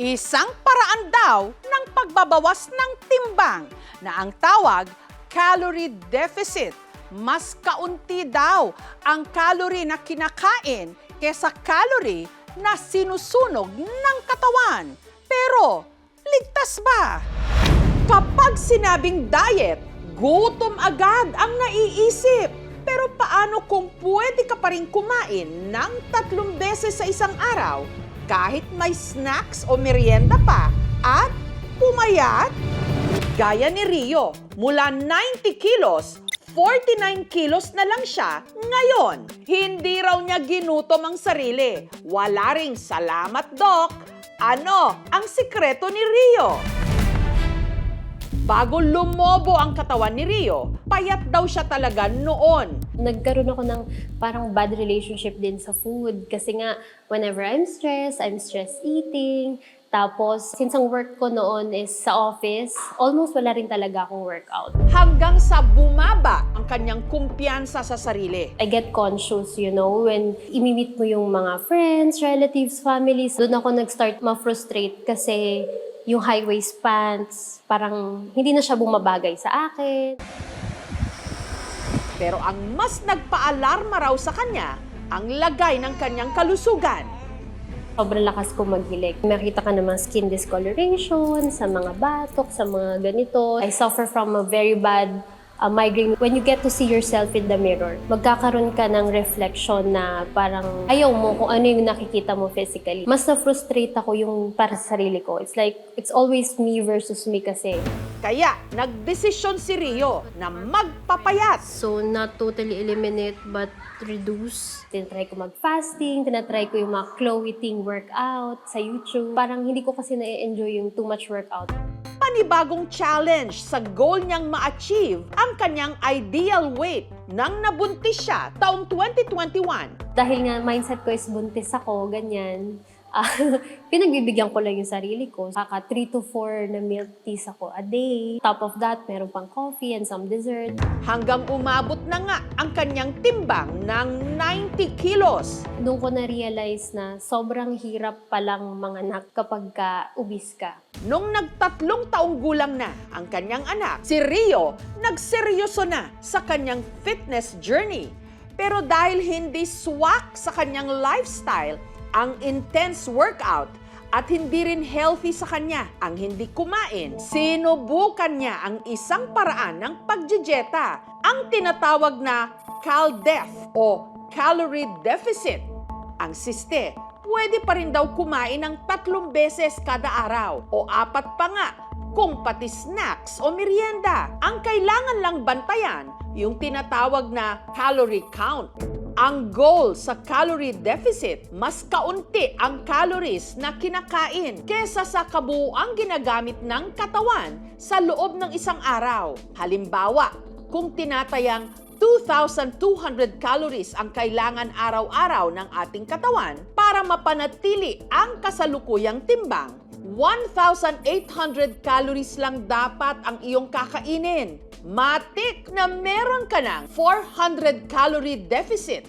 Isang paraan daw ng pagbabawas ng timbang na ang tawag calorie deficit. Mas kaunti daw ang calorie na kinakain kesa calorie na sinusunog ng katawan. Pero ligtas ba? Kapag sinabing diet, gutom agad ang naiisip. Pero paano kung pwede ka pa rin kumain ng 3 beses sa isang araw kahit may snacks o merienda pa at pumayat? Gaya ni Rio, mula 90 kilos, 49 kilos na lang siya ngayon. Hindi raw niya ginutom ang sarili. Wala ring salamat, Doc. Ano ang sikreto ni Rio? Bago lumobo ang katawan ni Rio, payat daw siya talaga noon. Nagkaroon ako ng parang bad relationship din sa food. Kasi nga, whenever I'm stress eating. Tapos, since ang work ko noon is sa office, almost wala rin talaga akong workout. Hanggang sa bumaba ang kanyang kumpiyansa sa sarili. I get conscious, when imimit mo yung mga friends, relatives, families. Doon ako nag-start ma-frustrate kasi yung high-waist pants, parang hindi na siya bumabagay sa akin. Pero ang mas nagpa-alarma raw sa kanya, ang lagay ng kanyang kalusugan. Sobrang lakas ko maghilik. Makita ka ng mga skin discoloration, sa mga batok, sa mga ganito. I suffer from a very bad migraine. When you get to see yourself in the mirror, magkakaroon ka ng reflection na parang ayaw mo kung ano yung nakikita mo physically. Mas na-frustrate ako yung para sa sarili ko. It's like, it's always me versus me kasi. Kaya nagdesisyon si Rio na magpapayat. So, not totally eliminate but reduce. Tinatry ko mag-fasting, tinatry ko yung mga clothing workout sa YouTube. Parang hindi ko kasi na-enjoy yung too much workout. Panibagong challenge sa goal niyang ma-achieve ang kanyang ideal weight nang nabuntis siya taong 2021. Dahil nga mindset ko is buntis ako, ganyan. Pinagbibigyan ko lang yung sarili ko. Kaka 3 to 4 na milk teas ako a day. Top of that, meron pang coffee and some dessert. Hanggang umabot na nga ang kanyang timbang ng 90 kilos. Doon ko na-realize na sobrang hirap palang manganak kapag obese ka. Nung nag-3 taong gulang na ang kanyang anak, si Rio nagseryoso na sa kanyang fitness journey. Pero dahil hindi swak sa kanyang lifestyle ang intense workout at hindi rin healthy sa kanya ang hindi kumain, sinubukan niya ang isang paraan ng pagjejeta, ang tinatawag na CalDef o Calorie Deficit. Ang siste, pwede pa rin daw kumain ng 3 beses kada araw o 4 pa nga kung pati snacks o merienda. Ang kailangan lang bantayan yung tinatawag na calorie count. Ang goal sa calorie deficit, mas kaunti ang calories na kinakain kesa sa kabuuang ginagamit ng katawan sa loob ng isang araw. Halimbawa, kung tinatayang 2,200 calories ang kailangan araw-araw ng ating katawan para mapanatili ang kasalukuyang timbang, 1,800 calories lang dapat ang iyong kakainin. Matik na meron ka ng 400 calorie deficit.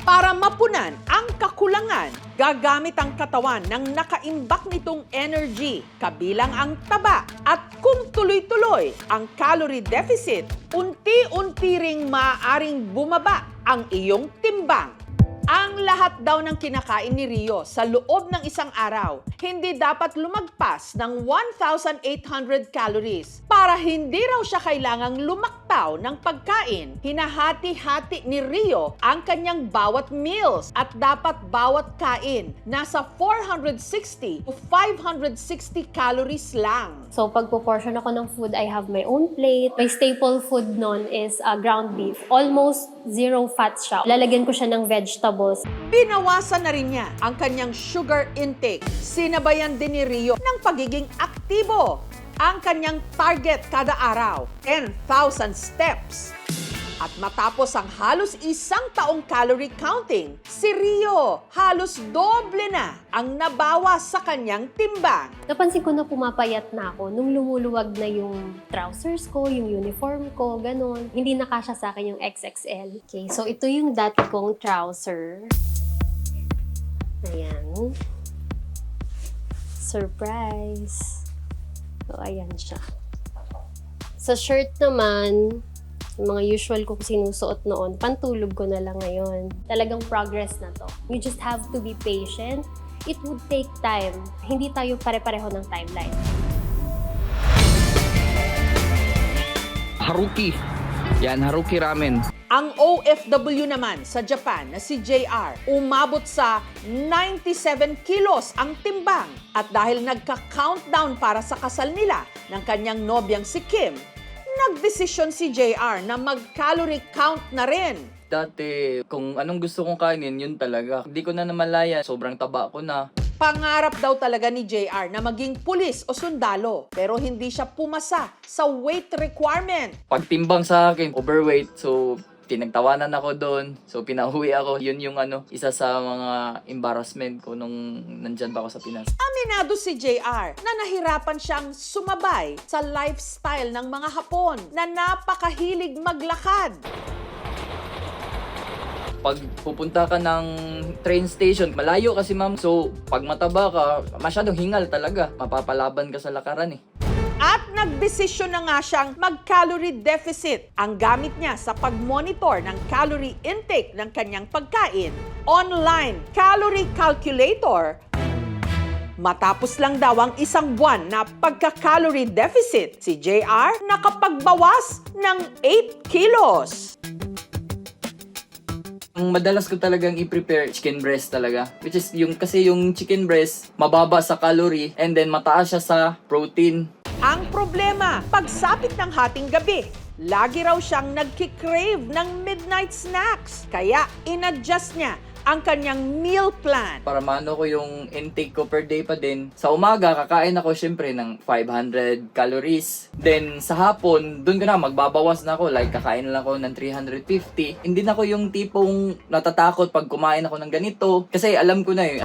Para mapunan ang kakulangan, gagamit ang katawan ng nakaimbak nitong energy, kabilang ang taba. At kung tuloy-tuloy ang calorie deficit, unti-unti ring maaaring bumaba ang iyong timbang. Ang lahat daw ng kinakain ni Rio sa loob ng isang araw, hindi dapat lumagpas ng 1,800 calories. Para hindi raw siya kailangang lumaktaw ng pagkain, hinahati-hati ni Rio ang kanyang bawat meals at dapat bawat kain nasa 460 to 560 calories lang. So, pag proportion ako ng food, I have my own plate. My staple food nun is ground beef. Almost zero fat siya. Lalagyan ko siya ng vegetables. Binawasan na rin niya ang kanyang sugar intake. Sinabayan din ni Rio ng pagiging aktibo. Ang kanyang target kada araw, 10,000 steps. At matapos ang halos 1 taong calorie counting, si Rio halos doble na ang nabawas sa kanyang timbang. Napansin ko na pumapayat na ako nung lumuluwag na yung trousers ko, yung uniform ko, ganun. Hindi na kasya sa akin yung XXL. Okay, so ito yung dati kong trouser. Ayan. Surprise! So, ayan siya. Sa shirt naman, yung mga usual kong sinusuot noon, pantulog ko na lang ngayon. Talagang progress na to. You just have to be patient. It would take time. Hindi tayo pare-pareho ng timeline. Haruki. Yan, Haruki Ramen. Ang OFW naman sa Japan na si JR, umabot sa 97 kilos ang timbang. At dahil nagka-countdown para sa kasal nila ng kanyang nobyang si Kim, nagdesisyon si JR na mag-calorie count na rin. Dati, kung anong gusto kong kainin, yun talaga. Hindi ko na namalaya. Sobrang taba ko na. Pangarap daw talaga ni JR na maging pulis o sundalo, pero hindi siya pumasa sa weight requirement. Pagtimbang sa akin, overweight. So, pinagtawanan ako doon. So, pinauwi ako. Yun yung isa sa mga embarrassment ko nung nandyan pa ako sa Pinas. Aminado si JR na nahirapan siyang sumabay sa lifestyle ng mga Hapon na napakahilig maglakad. Pag pupunta ka ng train station, malayo kasi ma'am. So, pag mataba ka, masyadong hingal talaga. Mapapalaban ka sa lakaran eh. At nagdesisyon na nga siyang mag-calorie deficit. Ang gamit niya sa pag-monitor ng calorie intake ng kanyang pagkain, online calorie calculator. Matapos lang daw ang isang buwan na pagka-calorie deficit, si JR nakapagbawas ng 8 kilos. Ang madalas ko talagang i-prepare chicken breast talaga. Which is kasi yung chicken breast, mababa sa calorie and then mataas siya sa protein. Ang problema, pagsapit ng hating gabi, lagi raw siyang nagkikrave ng midnight snacks. Kaya in-adjust niya ang kanyang meal plan. Para maano ko yung intake ko per day pa din. Sa umaga, kakain ako syempre ng 500 calories. Then sa hapon, dun ko na magbabawas na ako. Like kakain lang ako ng 350. Hindi na ako yung tipong natatakot pag kumain ako ng ganito. Kasi alam ko na eh.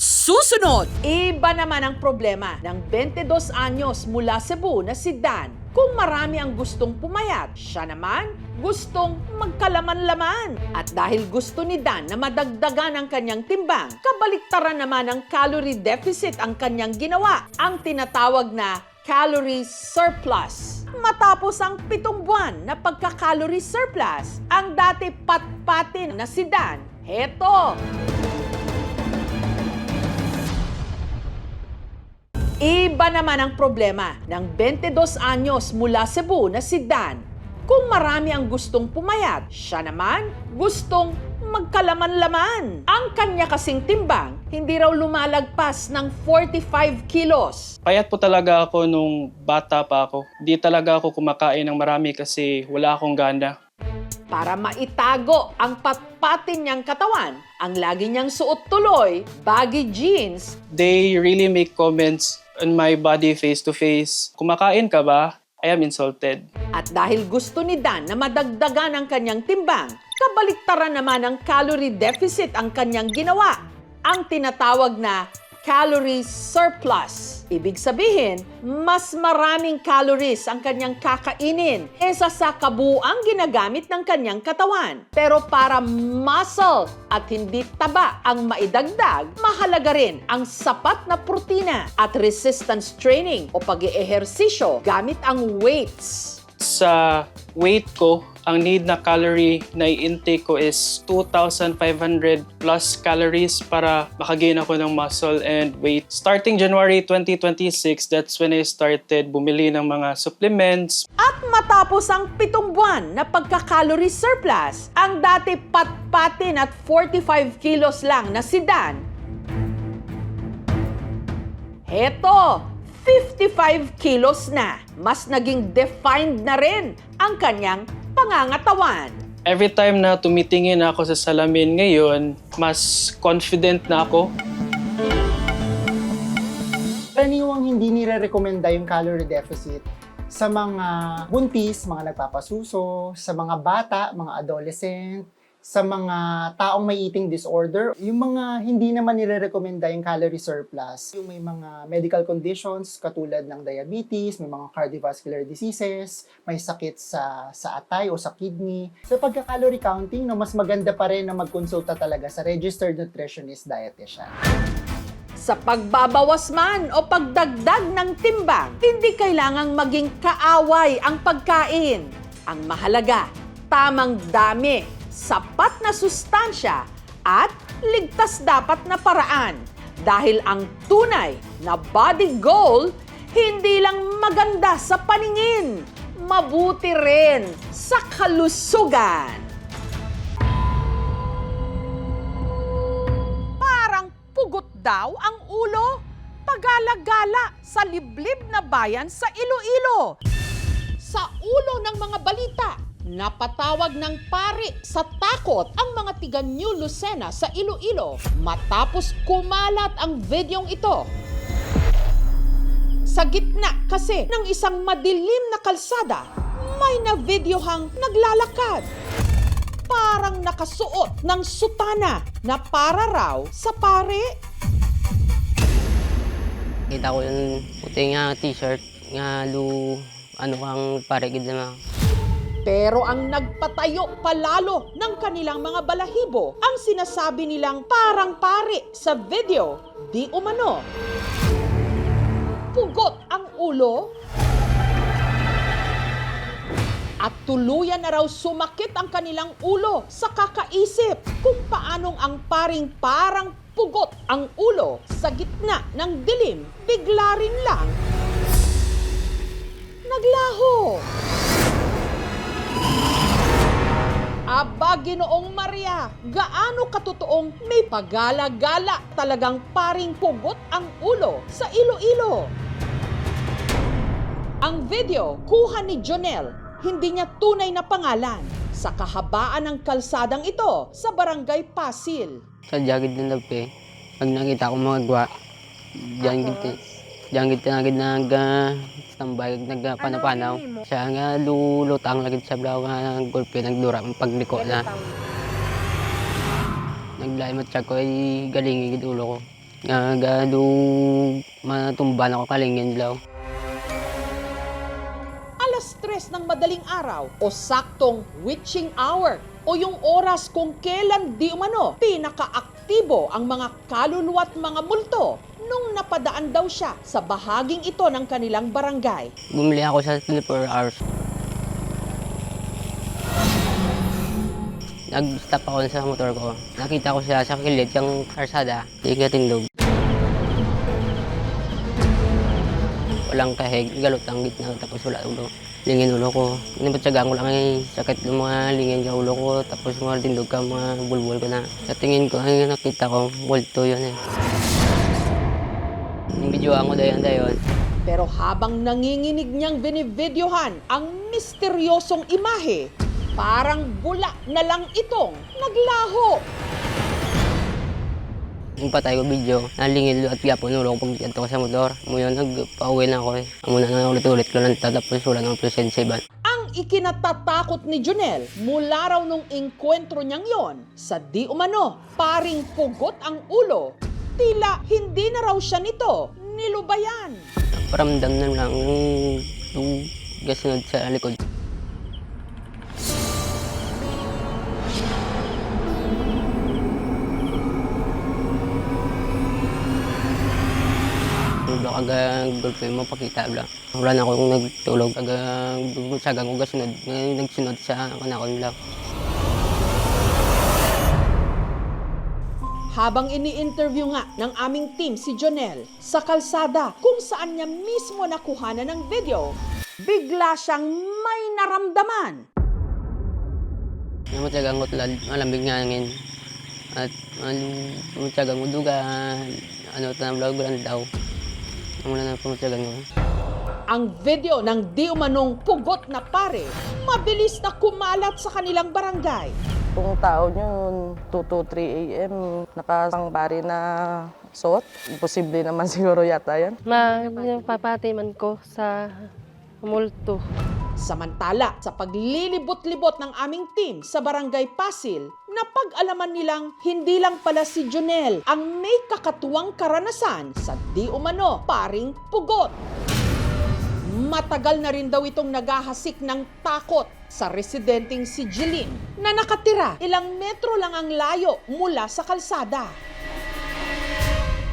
Susunod, iba naman ang problema ng 22 anyos mula Cebu na si Dan. Kung marami ang gustong pumayat, siya naman gustong magkalaman-laman. At dahil gusto ni Dan na madagdagan ang kanyang timbang, kabaliktaran naman ng calorie deficit ang kanyang ginawa, ang tinatawag na calorie surplus. Matapos ang 7 buwan na pagka-calorie surplus, ang dati patpatin na si Dan, heto, iba naman ang problema ng 22 anyos mula Cebu na si Dan. Kung marami ang gustong pumayat, siya naman gustong magkalaman-laman. Ang kanya kasing timbang, hindi raw lumalagpas ng 45 kilos. Payat po talaga ako nung bata pa ako. Di talaga ako kumakain ng marami kasi wala akong gana. Para maitago ang patpatin niyang katawan, ang lagi niyang suot tuloy, baggy jeans. They really make comments on my body face to face. Kumakain ka ba? I am insulted. At dahil gusto ni Dan na madagdagan ang kanyang timbang, kabaliktaran naman ng calorie deficit ang kanyang ginawa, ang tinatawag na calorie surplus. Ibig sabihin, mas maraming calories ang kanyang kakainin kesa sa kabuuang ginagamit ng kanyang katawan. Pero para muscle at hindi taba ang maidagdag, mahalaga rin ang sapat na protina at resistance training o pag-eehersisyo gamit ang weights. Sa weight ko, ang need na calorie na i-intake ko is 2,500 plus calories para makagain ako ng muscle and weight. Starting January 2026, that's when I started bumili ng mga supplements. At matapos ang 7 buwan na pagka-calorie surplus, ang dati patpatin at 45 kilos lang na si Dan, heto, 55 kilos na. Mas naging defined na rin ang kanyang pangangatawan. Every time na tumitingin ako sa salamin ngayon, mas confident na ako. Karaniwang hindi nire-recommenda yung calorie deficit sa mga buntis, mga nagpapasuso, sa mga bata, mga adolescent, sa mga taong may eating disorder, yung mga hindi naman nire-recommenda yung calorie surplus, yung may mga medical conditions katulad ng diabetes, may mga cardiovascular diseases, may sakit sa atay o sa kidney. Sa pagka-calorie counting, no, mas maganda pa rin na magkonsulta talaga sa registered nutritionist dietitian. Sa pagbabawas man o pagdagdag ng timbang, hindi kailangang maging kaaway ang pagkain. Ang mahalaga, tamang dami, sapat na sustansya, at ligtas dapat na paraan. Dahil ang tunay na body goal, hindi lang maganda sa paningin, mabuti rin sa kalusugan. Parang pugot daw ang ulo, pagala-gala sa liblib na bayan sa Iloilo. Sa ulo ng mga balita, napatawag ng pari sa takot ang mga tiga New Lucena sa Iloilo matapos kumalat ang videong ito. Sa gitna kasi ng isang madilim na kalsada, may na-videohang naglalakad. Parang nakasuot ng sutana na para raw sa pare. Kita ko yung puti nga t-shirt nga kang parigid na. Pero ang nagpatayo palalo ng kanilang mga balahibo ang sinasabi nilang parang pare sa video, di umano. Pugot ang ulo at tuluyan na raw sumakit ang kanilang ulo sa kakaisip kung paanong ang paring parang pugot ang ulo sa gitna ng dilim, bigla rin lang naglaho. Aba, Ginoong Maria, gaano katotoong may pagala-gala talagang paring pugot ang ulo sa Iloilo? Ang video, kuha ni Jonel, hindi niya tunay na pangalan, sa kahabaan ng kalsadang ito sa Barangay Pasil. Sa jagid ng lapi, pag nakita ko mga gwa, diyan gid tambay nagpanapanaw. Siya nga lulutang lagi sa blaw nga golpe nagdura pagliko na. Naglaymat siya ko ay galingi gid ulo ko. Nga matumban ako kalingin blaw. 3 ng madaling araw o saktong witching hour o yung oras kung kailan di umano pinakaaktibo ang mga kaluluwa at mga multo nung napadaan daw siya sa bahaging ito ng kanilang barangay. Bumili ako sa 24 hours. Nag-stop ako sa motor ko. Nakita ko siya sa kilid, yung karsada. Di ka tindog. Walang kahig, galot ang gitna, tapos wala ulo. Lingin ulo ko. Inapatsagaan ko lang ay sakit ng mga lingin sa ulo ko, tapos mga tindog ka, mga bulbul ko na. Sa tingin ko, ay nakita ko, multo yun eh. Yung videoan ko dayon. Pero habang nanginginig niyang binivideohan ang misteryosong imahe, parang bula na lang itong naglaho. Yung patay ko video, nalingil at yapon ulo ko pag ko sa motor. Ngayon, nagpa-uwi na ako eh. Muna na ulit-ulit ko lang tapos wala nang presensya ba. Ang ikinatatakot ni Jonel mula raw nung engkwentro niyang yon, sa di umano, paring pugot ang ulo, tila hindi na raw siya nito nilubayan. Paramdam na lang yung gasunod sa likod. Golpe mo pakita bla. Wala na akong nagtulog. Sagang ko gasunod. Nagsunod sa kanakon lang. Habang ini-interview nga ng aming team si Jonel sa kalsada kung saan niya mismo nakuhanan ng video, bigla siyang may naramdaman. Matyagang ko tulad, malamig nga hangin. At matyagang ko duga, tanam lang daw. Wala na pumatyagan ko. Ang video ng di umanong pugot na pare, mabilis na kumalat sa kanilang barangay. Kung tao yun, 2 to 3 a.m., nakasangbari na suot. Imposible naman siguro yata yan. Papatiman ko sa multo. Samantala, sa paglilibot-libot ng aming team sa Barangay Pasil, napag-alaman nilang hindi lang pala si Jonel ang may kakatuwang karanasan sa di umano paring pugot. Matagal na rin daw itong naghahasik ng takot sa residenteng si Jeline na nakatira ilang metro lang ang layo mula sa kalsada.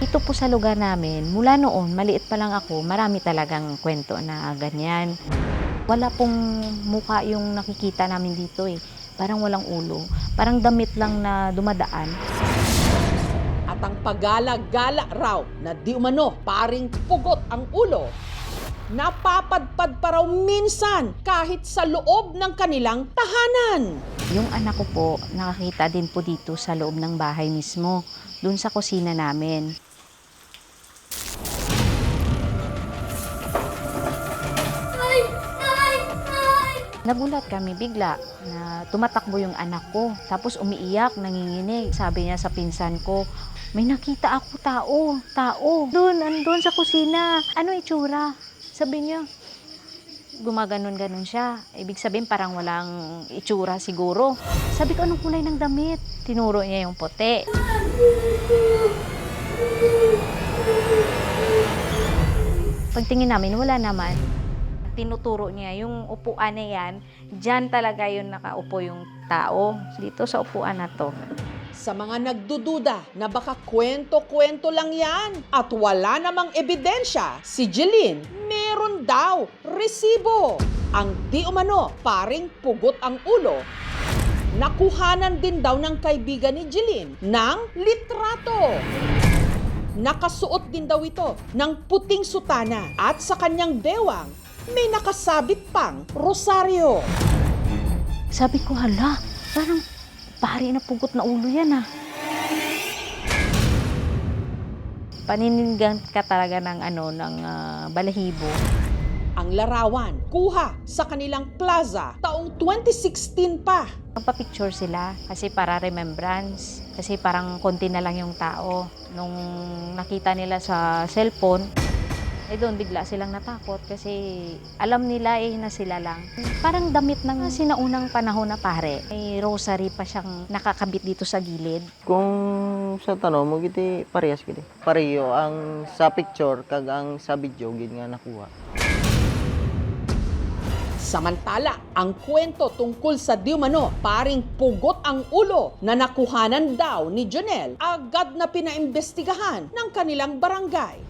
Dito po sa lugar namin, mula noon, maliit pa lang ako, marami talagang kwento na ganyan. Wala pong mukha yung nakikita namin dito eh. Parang walang ulo. Parang damit lang na dumadaan. At ang pagala-gala raw na di umano paring pugot ang ulo, napapadpad pa raw minsan kahit sa loob ng kanilang tahanan. Yung anak ko po, nakakita din po dito sa loob ng bahay mismo, dun sa kusina namin. Nagulat kami bigla na tumatakbo yung anak ko. Tapos umiiyak, nanginginig. Sabi niya sa pinsan ko, may nakita ako tao. Andun sa kusina. Ano itsura? Sabi niya, gumaganon-ganon siya. Ibig sabihin parang walang itsura siguro. Sabi ko, anong kulay ng damit? Tinuro niya yung puti. Pagtingin namin, wala naman. Tinuturo niya yung upuan na yan, dyan talaga yung nakaupo yung tao, dito sa upuan na to. Sa mga nagdududa na baka kwento-kwento lang yan at wala namang ebidensya, si Jeline meron daw resibo. Ang di umano paring pugot ang ulo, nakuhanan din daw ng kaibigan ni Jeline ng litrato. Nakasuot din daw ito ng puting sutana at sa kanyang bewang may nakasabit pang rosaryo. Sabi ko, hala, parang pari na pugot na ulo yan ah. Paninindigan ka talaga ng balahibo. Ang larawan, kuha sa kanilang plaza taong 2016 pa. Nagpa-picture sila kasi para remembrance. Kasi parang konti na lang yung tao. Nung nakita nila sa cellphone, doon bigla silang natakot kasi alam nila na sila lang. Parang damit ng sinaunang panahon na pare. May rosary pa siyang nakakabit dito sa gilid. Kung sa tanong mo, giti parehas giti. Pareho ang sa picture kag ang sa video gid nga nakuha. Samantala, ang kwento tungkol sa di umano paring pugot ang ulo na nakuhanan daw ni Jonel agad na pinaimbestigahan ng kanilang barangay.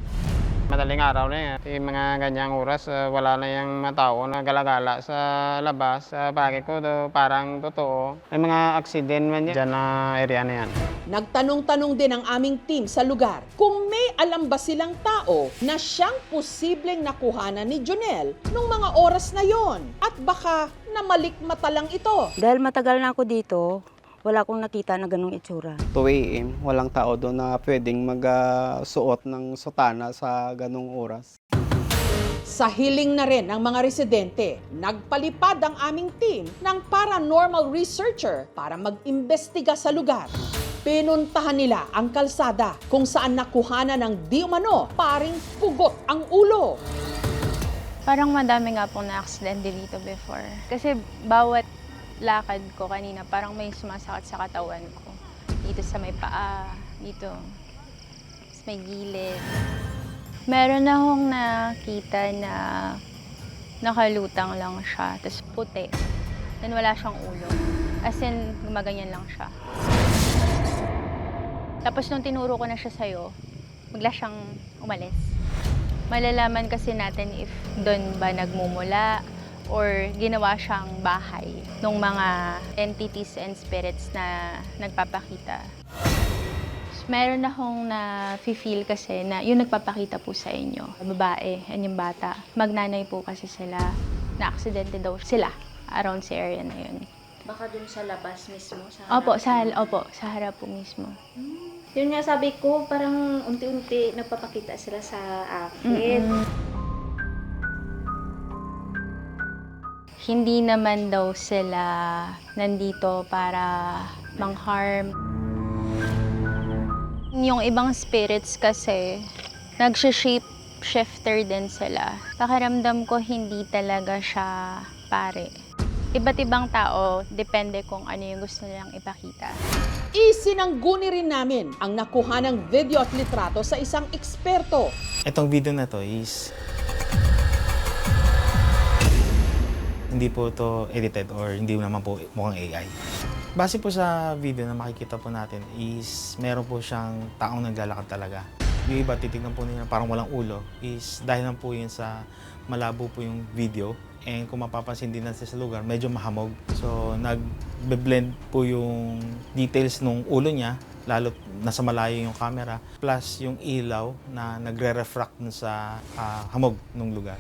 Madaling araw na yan. Yung mga ganyang oras, wala na yung mga tao na gala-gala sa labas. Sa bagay ko, parang totoo. May mga aksident man dyan na area na yan. Nagtanong-tanong din ang aming team sa lugar kung may alam ba silang tao na siyang posibleng nakuhanan ni Jonel nung mga oras na yon at baka namalikmata lang ito. Dahil matagal na ako dito, wala akong nakita na ganung itsura. 2 AM, walang tao doon na pwedeng magsuot ng sutana sa ganung oras. Sa hiling na rin ng mga residente, nagpalipad ang aming team ng paranormal researcher para mag-imbestiga sa lugar. Pinuntahan nila ang kalsada kung saan nakuhanan ng di umano paring pugot ang ulo. Parang madami nga pong na-accident dito before. Kasi bawat lakad ko kanina, parang may sumasakit sa katawan ko. Dito sa may paa, dito sa may gilid. Meron akong nakita na nakalutang lang siya, tapos puti. Then wala siyang ulo. As in, gumaganyan lang siya. Tapos nung tinuro ko na siya sa'yo, bigla siyang umalis. Malalaman kasi natin if doon ba nagmumula or ginawa siyang bahay ng mga entities and spirits na nagpapakita. Meron akong na-feel kasi na yung nagpapakita po sa inyo, babae, yung bata, magnanay po kasi sila, na-aksidente daw sila around sa area na yun. Baka dun sa labas mismo? Opo, sa harap po mismo. Yun nga sabi ko, parang unti-unti nagpapakita sila sa akin. Hindi naman daw sila nandito para mang-harm. Yung ibang spirits kasi, nag-shape shifter din sila. Pakiramdam ko hindi talaga siya pare. Iba't ibang tao, depende kung ano yung gusto nilang ipakita. Isinangguni rin namin ang nakuhanang video at litrato sa isang eksperto. Itong video na to is hindi po to edited or hindi naman po mukhang AI. Base po sa video na makikita po natin is meron po siyang taong naglalakad talaga. Yung iba titignan po nila parang walang ulo is dahil lang po yun sa malabo po yung video. And kung mapapansin din natin sa lugar, medyo mahamog. So, nag-blend po yung details ng ulo niya, lalo nasa malayo yung camera, plus yung ilaw na nagre-refract sa hamog ng lugar.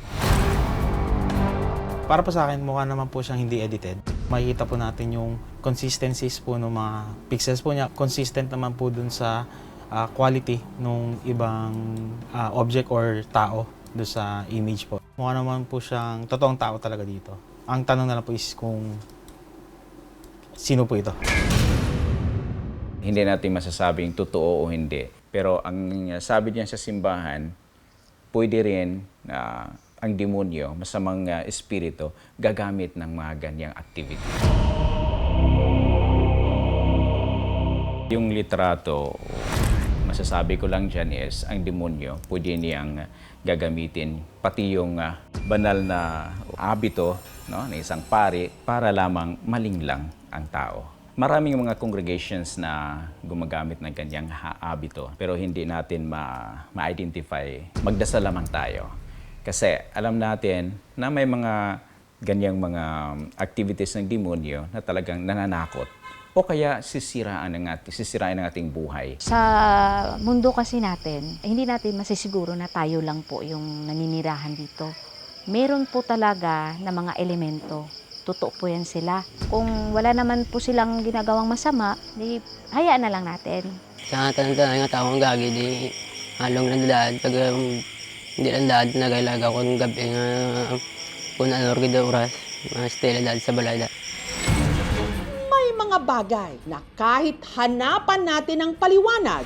Para po sa akin, mukha naman po siyang hindi edited. Makikita po natin yung consistencies po ng mga pixels po niya. Consistent naman po dun sa quality ng ibang object or tao do sa image po. Mukha naman po siyang totoong tao talaga dito. Ang tanong na lang po is kung sino po ito. Hindi natin masasabing totoo o hindi. Pero ang sabi niya sa simbahan, pwede rin ang demonyo, masamang espiritu, gagamit ng mga ganyang activity. Yung litrato, masasabi ko lang dyan is, ang demonyo, pwede niyang gagamitin pati yung banal na abito no, ng isang pari para lamang malinglang ang tao. Maraming mga congregations na gumagamit ng ganyang abito pero hindi natin ma-identify. Magdasal lamang tayo. Kasi alam natin na may mga ganyang mga activities ng demonyo na talagang nananakot o kaya sisiraan ng ating buhay. Sa mundo kasi natin, hindi natin masisiguro na tayo lang po yung naninirahan dito. Meron po talaga na mga elemento. Totoo po yan sila. Kung wala naman po silang ginagawang masama, di hayaan na lang natin. Sa tanang nga taong gagi, di halong nandadaan. Pag hindi nandadaan, nagalaga ko ng gabi nga kung ano rin oras, mga stela dahil sa balada. Mga bagay na kahit hanapan natin ng paliwanag,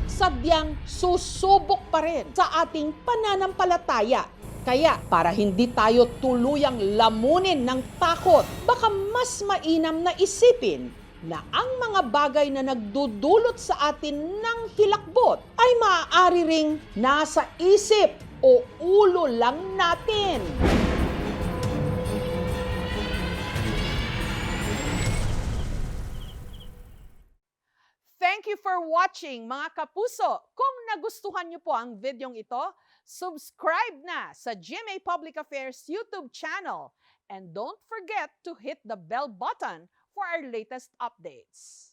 sadyang susubok pa rin sa ating pananampalataya. Kaya para hindi tayo tuluyang lamunin ng takot, baka mas mainam na isipin na ang mga bagay na nagdudulot sa atin ng hilakbot ay maaari ring nasa isip o ulo lang natin. Thank you for watching, mga kapuso. Kung nagustuhan niyo po ang videong ito, subscribe na sa GMA Public Affairs YouTube channel. And don't forget to hit the bell button for our latest updates.